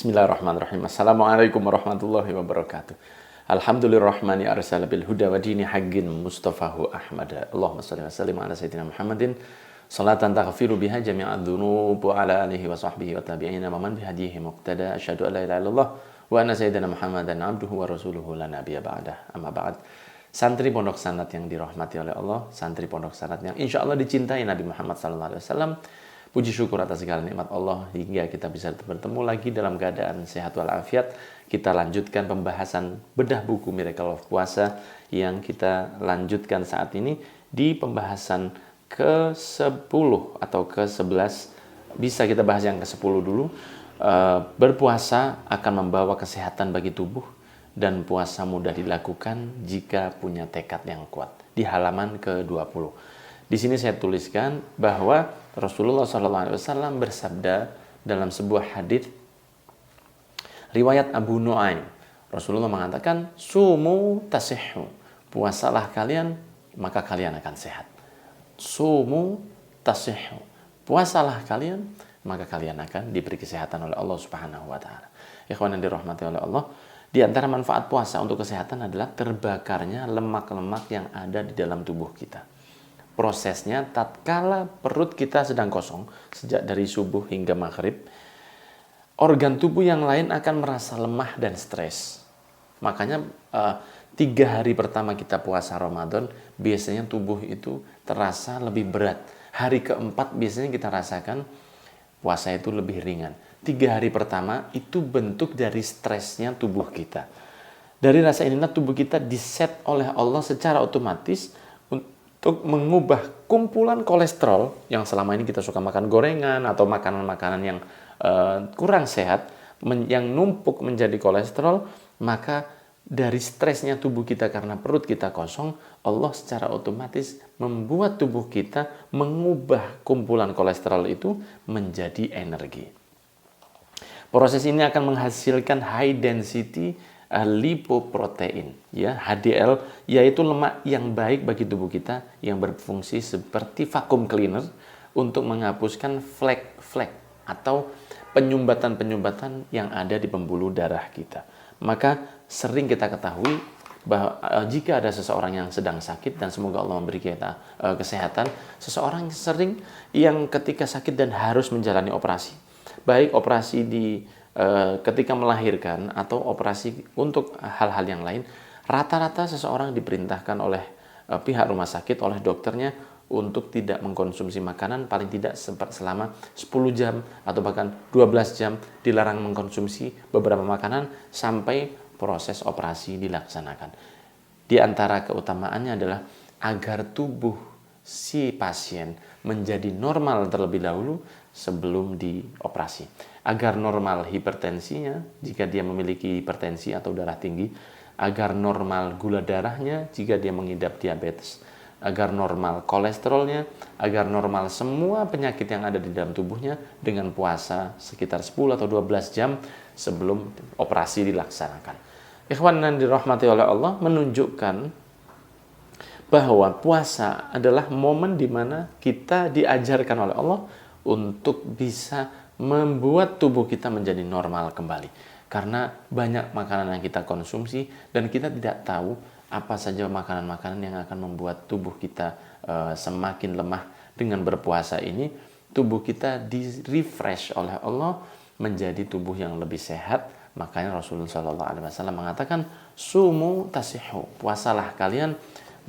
Bismillahirrahmanirrahim. Assalamualaikum warahmatullahi wabarakatuh. Alhamdulillahirrahmani arsala bil huda wa dini haqqin mustafahu ahmada. Allahumma salli wa sallim ala sayyidina Muhammadin salatan taghfiru biha jami'ad dzunub wa ala alihi wa sahbihi wa tabi'ina wa man bihadihi muqtada. Asyhadu an la ilaha illallah wa anna sayyidina Muhammadan abduhu wa rasuluhu la nabiyya ba'dah. Amma ba'd. Santri Pondok Sanad yang dirahmati oleh Allah, santri Pondok Sanad yang insya Allah dicintai Nabi Muhammad SAW. Puji syukur atas segala nikmat Allah hingga kita bisa bertemu lagi dalam keadaan sehat walafiat. Kita lanjutkan pembahasan bedah buku Miracle of Puasa yang kita lanjutkan saat ini di pembahasan ke-10 atau ke-11. Bisa kita bahas yang ke-10 dulu. Berpuasa akan membawa kesehatan bagi tubuh dan puasa mudah dilakukan jika punya tekad yang kuat. Di halaman ke-20. Di sini saya tuliskan bahwa Rasulullah SAW bersabda dalam sebuah hadis riwayat Abu Nuaim. Rasulullah mengatakan, "Sumu tasihhu." Puasalah kalian, maka kalian akan sehat. Sumu tasihhu. Puasalah kalian, maka kalian akan diberi kesehatan oleh Allah Subhanahu wa taala. Ikhwan yang dirahmati oleh Allah, di antara manfaat puasa untuk kesehatan adalah terbakarnya lemak-lemak yang ada di dalam tubuh kita. Prosesnya tatkala perut kita sedang kosong sejak dari subuh hingga maghrib, organ tubuh yang lain akan merasa lemah dan stres. Makanya 3 hari pertama kita puasa Ramadan biasanya tubuh itu terasa lebih berat. Hari keempat biasanya kita rasakan puasa itu lebih ringan. 3 hari pertama itu bentuk dari stresnya tubuh kita. Dari rasa inilah tubuh kita diset oleh Allah secara otomatis untuk mengubah kumpulan kolesterol yang selama ini kita suka makan gorengan atau makanan-makanan yang kurang sehat, yang numpuk menjadi kolesterol, maka dari stresnya tubuh kita karena perut kita kosong, Allah secara otomatis membuat tubuh kita mengubah kumpulan kolesterol itu menjadi energi. Proses ini akan menghasilkan high density lipoprotein, ya, HDL, yaitu lemak yang baik bagi tubuh kita yang berfungsi seperti vacuum cleaner untuk menghapuskan flek-flek atau penyumbatan-penyumbatan yang ada di pembuluh darah kita. Maka sering kita ketahui bahwa jika ada seseorang yang sedang sakit, dan semoga Allah memberi kita kesehatan, seseorang sering yang ketika sakit dan harus menjalani operasi, baik operasi ketika melahirkan atau operasi untuk hal-hal yang lain, rata-rata seseorang diperintahkan oleh pihak rumah sakit, oleh dokternya untuk tidak mengkonsumsi makanan paling tidak selama 10 jam atau bahkan 12 jam, dilarang mengkonsumsi beberapa makanan sampai proses operasi dilaksanakan. Di antara keutamaannya adalah agar tubuh si pasien menjadi normal terlebih dahulu sebelum dioperasi. Agar normal hipertensinya jika dia memiliki hipertensi atau darah tinggi, agar normal gula darahnya jika dia mengidap diabetes, agar normal kolesterolnya, agar normal semua penyakit yang ada di dalam tubuhnya dengan puasa sekitar 10 atau 12 jam sebelum operasi dilaksanakan. Ikhwan yang dirahmati oleh Allah, menunjukkan bahwa puasa adalah momen di mana kita diajarkan oleh Allah untuk bisa membuat tubuh kita menjadi normal kembali. Karena banyak makanan yang kita konsumsi dan kita tidak tahu apa saja makanan-makanan yang akan membuat tubuh kita semakin lemah. Dengan berpuasa ini, tubuh kita di-refresh oleh Allah menjadi tubuh yang lebih sehat. Makanya Rasulullah SAW mengatakan, "Sumu tasihhu." Puasalah kalian,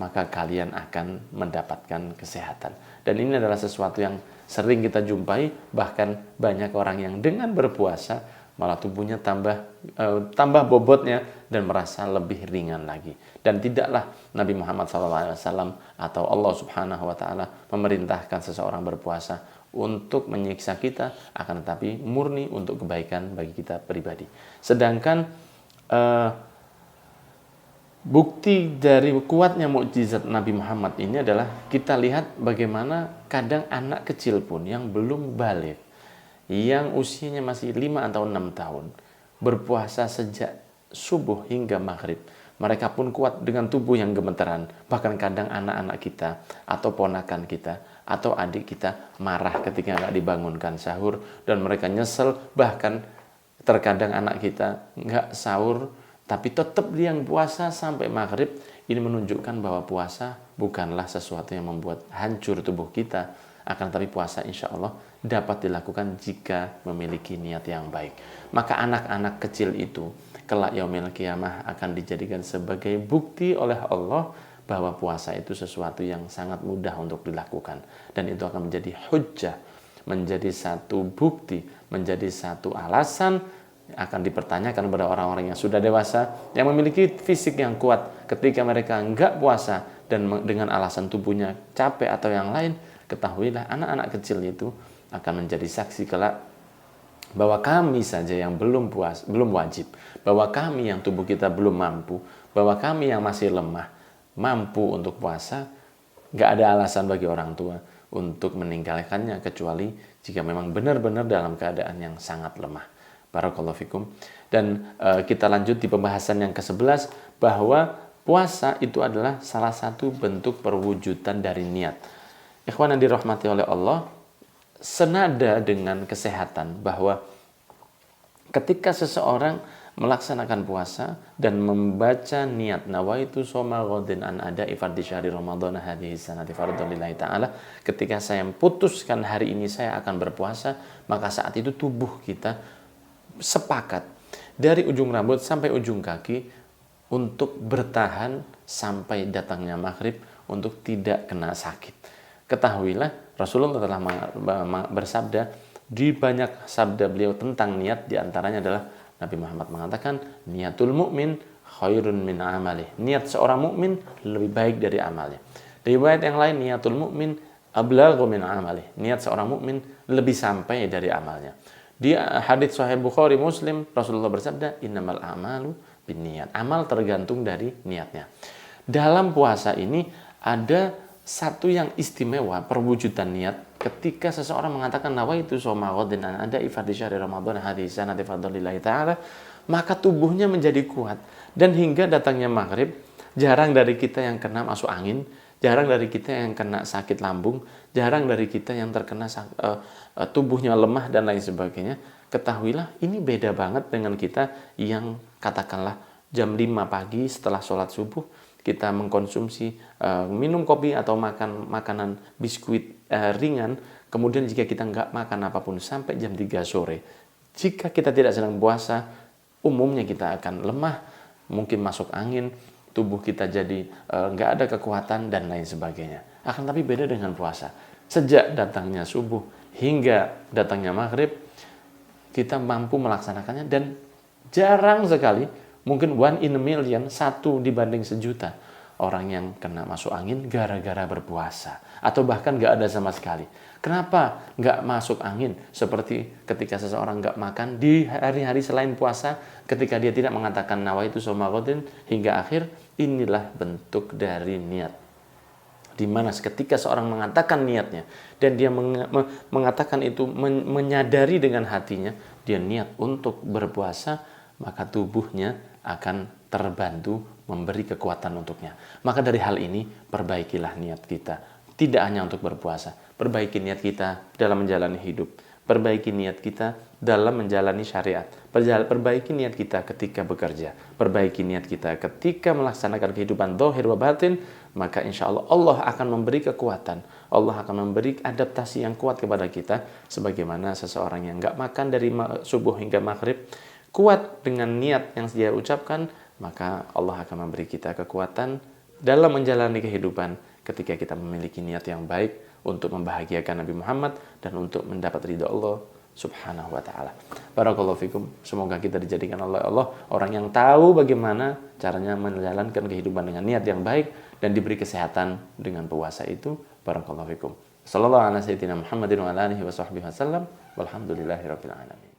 maka kalian akan mendapatkan kesehatan. Dan ini adalah sesuatu yang sering kita jumpai, bahkan banyak orang yang dengan berpuasa malah tubuhnya tambah bobotnya dan merasa lebih ringan lagi. Dan tidaklah Nabi Muhammad SAW atau Allah Subhanahu wa taala memerintahkan seseorang berpuasa untuk menyiksa kita, akan tetapi murni untuk kebaikan bagi kita pribadi. Sedangkan bukti dari kuatnya mukjizat Nabi Muhammad ini adalah kita lihat bagaimana kadang anak kecil pun yang belum balik, yang usianya masih 5 atau 6 tahun, berpuasa sejak subuh hingga maghrib. Mereka pun kuat dengan tubuh yang gemeteran. Bahkan kadang anak-anak kita atau ponakan kita atau adik kita marah ketika nggak dibangunkan sahur, dan mereka nyesel, bahkan Terkadang anak kita nggak sahur, tapi tetap dia yang puasa sampai maghrib. Ini menunjukkan bahwa puasa bukanlah sesuatu yang membuat hancur tubuh kita. Akan tapi puasa insya Allah dapat dilakukan jika memiliki niat yang baik. Maka anak-anak kecil itu kelak yaumil qiyamah akan dijadikan sebagai bukti oleh Allah bahwa puasa itu sesuatu yang sangat mudah untuk dilakukan. Dan itu akan menjadi hujjah, menjadi satu bukti, menjadi satu alasan akan dipertanyakan kepada orang-orang yang sudah dewasa, yang memiliki fisik yang kuat. Ketika mereka enggak puasa dan dengan alasan tubuhnya capek atau yang lain, ketahuilah anak-anak kecil itu akan menjadi saksi kelak bahwa kami saja yang belum wajib, bahwa kami yang tubuh kita belum mampu, bahwa kami yang masih lemah mampu untuk puasa. Nggak ada alasan bagi orang tua untuk meninggalkannya kecuali jika memang benar-benar dalam keadaan yang sangat lemah. Barakallahu fikum. Dan kita lanjut di pembahasan yang ke-11 bahwa puasa itu adalah salah satu bentuk perwujudan dari niat. Ikhwan yang dirahmati oleh Allah, senada dengan kesehatan bahwa ketika seseorang melaksanakan puasa dan membaca niat nawaitu shoma ghadin an ada'i fardhi syahri ramadhana hadhihi sanati fardhan lillahi ta'ala, ketika saya putuskan hari ini saya akan berpuasa, maka saat itu tubuh kita sepakat dari ujung rambut sampai ujung kaki untuk bertahan sampai datangnya maghrib untuk tidak kena sakit. Ketahuilah Rasulullah telah bersabda di banyak sabda beliau tentang niat, diantaranya adalah Nabi Muhammad mengatakan niatul mukmin khairun min amalih. Niat seorang mukmin lebih baik dari amalnya. Di riwayat yang lain niatul mukmin ablaghu min amalih. Niat seorang mukmin lebih sampai dari amalnya. Di hadits Sahih Bukhari Muslim Rasulullah bersabda innamal a'malu binniyat. Amal tergantung dari niatnya. Dalam puasa ini ada satu yang istimewa perwujudan niat ketika seseorang mengatakan nawaitu shoma ghadin an ada'i fardhi syahri ramadhana hadhihi sanati fardhan lillahi ta'ala, maka tubuhnya menjadi kuat dan hingga datangnya maghrib jarang dari kita yang kena masuk angin, jarang dari kita yang kena sakit lambung, jarang dari kita yang terkena tubuhnya lemah dan lain sebagainya. Ketahuilah ini beda banget dengan kita yang katakanlah jam 5 pagi setelah sholat subuh kita mengkonsumsi minum kopi atau makan makanan biskuit ringan, kemudian jika kita nggak makan apapun sampai jam 3 sore, jika kita tidak sedang puasa, umumnya kita akan lemah, mungkin masuk angin, tubuh kita jadi nggak ada kekuatan dan lain sebagainya. Akan tapi beda dengan puasa. Sejak datangnya subuh hingga datangnya maghrib, kita mampu melaksanakannya dan jarang sekali, mungkin 1 in a million, 1 dibanding 1.000.000 orang yang kena masuk angin gara-gara berpuasa. Atau bahkan nggak ada sama sekali. Kenapa nggak masuk angin? Seperti ketika seseorang nggak makan di hari-hari selain puasa, ketika dia tidak mengatakan nawaitu shoma ghadin hingga akhir, inilah bentuk dari niat. Di mana ketika seorang mengatakan niatnya dan dia mengatakan itu menyadari dengan hatinya, dia niat untuk berpuasa, maka tubuhnya akan terbantu memberi kekuatan untuknya. Maka dari hal ini perbaikilah niat kita. Tidak hanya untuk berpuasa, perbaiki niat kita dalam menjalani hidup, perbaiki niat kita dalam menjalani syariat, perbaiki niat kita ketika bekerja, perbaiki niat kita ketika melaksanakan kehidupan zahir wa batin, maka insya Allah Allah akan memberi kekuatan, Allah akan memberi adaptasi yang kuat kepada kita, sebagaimana seseorang yang nggak makan dari subuh hingga maghrib, kuat dengan niat yang dia ucapkan, maka Allah akan memberi kita kekuatan dalam menjalani kehidupan ketika kita memiliki niat yang baik untuk membahagiakan Nabi Muhammad dan untuk mendapat ridha Allah Subhanahu wa ta'ala. Barakallahu fikum. Semoga kita dijadikan oleh Allah orang yang tahu bagaimana caranya menjalankan kehidupan dengan niat yang baik dan diberi kesehatan dengan puasa itu. Barakallahu fikum. Sallallahu ala sayyidina Muhammadin wa ala alihi wa sahbihi wasallam. Walhamdulillahirabbil alamin.